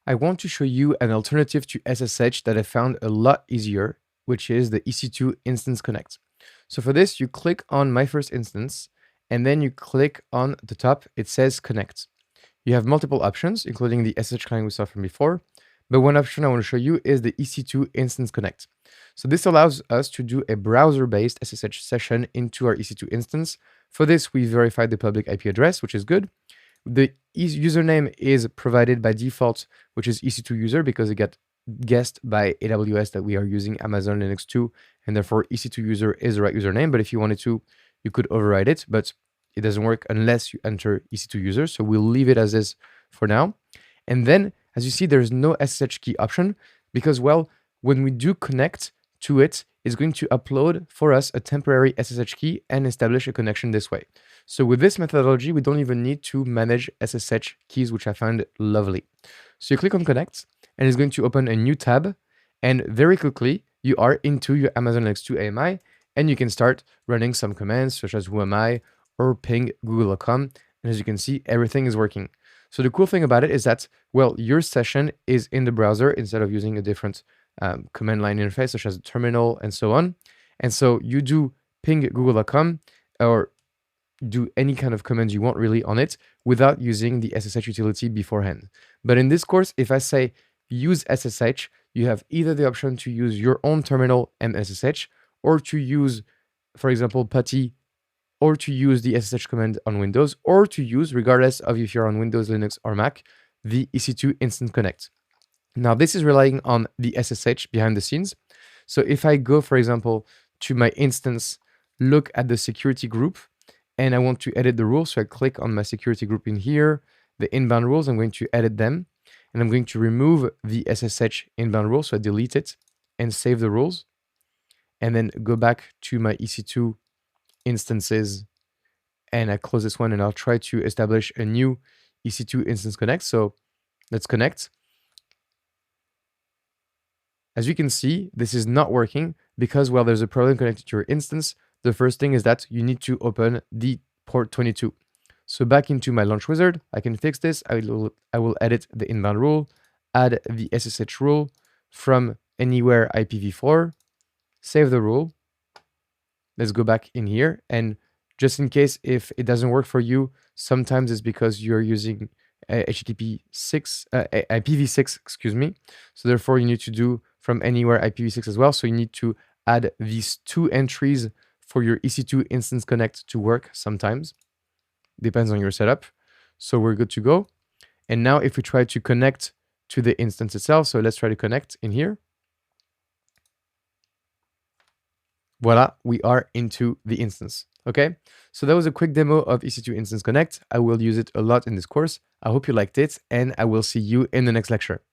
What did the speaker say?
I want to show you an alternative to SSH that I found a lot easier, which is the EC2 Instance Connect. So for this, you click on My First Instance, and then you click on the top, it says Connect. You have multiple options, including the SSH client we saw from before, but one option I want to show you is the EC2 Instance Connect. So this allows us to do a browser-based SSH session into our EC2 instance. For this, we verified the public IP address, which is good. The username is provided by default, which is EC2 user, because it got guessed by AWS that we are using Amazon Linux 2, and therefore EC2 user is the right username. But if you wanted to, you could override it, but it doesn't work unless you enter EC2 user. So we'll leave it as is for now. And then, as you see, there's no SSH key option because, well, when we do connect to it, it's going to upload for us a temporary SSH key and establish a connection this way. So with this methodology, we don't even need to manage SSH keys, which I found lovely. So you click on Connect, and it's going to open a new tab. And very quickly, you are into your Amazon Linux 2 AMI, and you can start running some commands such as whoami or ping google.com. And as you can see, everything is working. So the cool thing about it is that, well, your session is in the browser instead of using a different command line interface, such as a terminal and so on. And so you do ping google.com or do any kind of commands you want really on it without using the SSH utility beforehand. But in this course, if I say use SSH, you have either the option to use your own terminal and SSH, or to use, for example, PuTTY, or to use the SSH command on Windows, or to use, regardless of if you're on Windows, Linux, or Mac, the EC2 Instant Connect. Now, this is relying on the SSH behind the scenes. So if I go, for example, to my instance, look at the security group, and I want to edit the rules, so I click on my security group in here, the inbound rules, I'm going to edit them, and I'm going to remove the SSH inbound rule, so I delete it and save the rules, and then go back to my EC2 instances, and I close this one, and I'll try to establish a new EC2 Instance Connect. So let's connect. As you can see, this is not working because, well, there's a problem connected to your instance. The first thing is that you need to open the port 22. So back into my launch wizard, I can fix this. I will edit the inbound rule, add the SSH rule from anywhere IPv4, save the rule. Let's go back in here. And just in case if it doesn't work for you, sometimes it's because you're using IPv6, excuse me. So therefore you need to do from anywhere IPv6 as well. So you need to add these two entries for your EC2 Instance Connect to work sometimes. Depends on your setup. So we're good to go. And now if we try to connect to the instance itself, so let's try to connect in here. Voila, we are into the instance. Okay, so that was a quick demo of EC2 Instance Connect. I will use it a lot in this course. I hope you liked it, and I will see you in the next lecture.